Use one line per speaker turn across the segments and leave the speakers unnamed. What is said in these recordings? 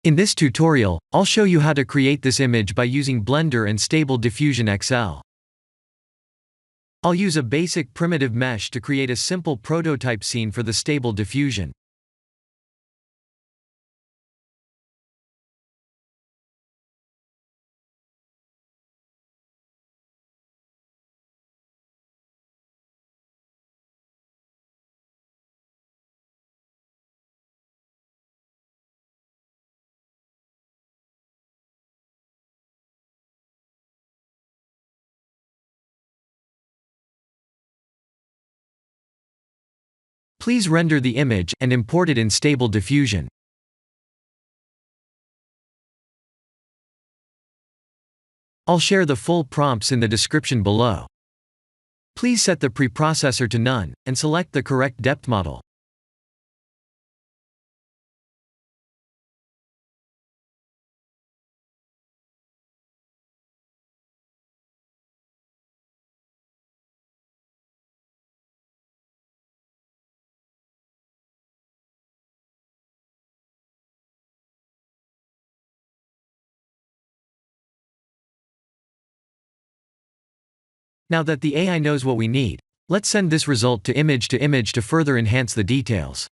In this tutorial, I'll show you how to create this image by using Blender and Stable Diffusion XL. I'll use a basic primitive mesh to create a simple prototype scene for the Stable Diffusion. Please render the image and import it in Stable Diffusion. I'll share the full prompts in the description below. Please set the preprocessor to none, and select the correct depth model. Now that the AI knows what we need, let's send this result to image to further enhance the details.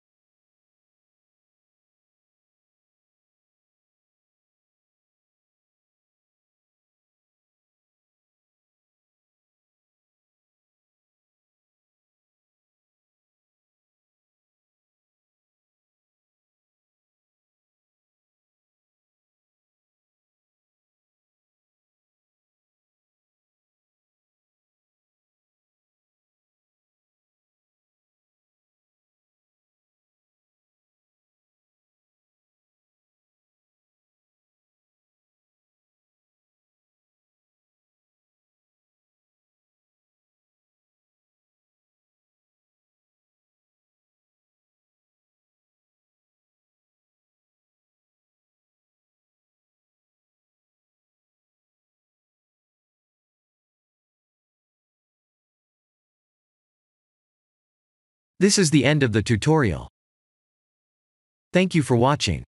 This is the end of the tutorial. Thank you for watching.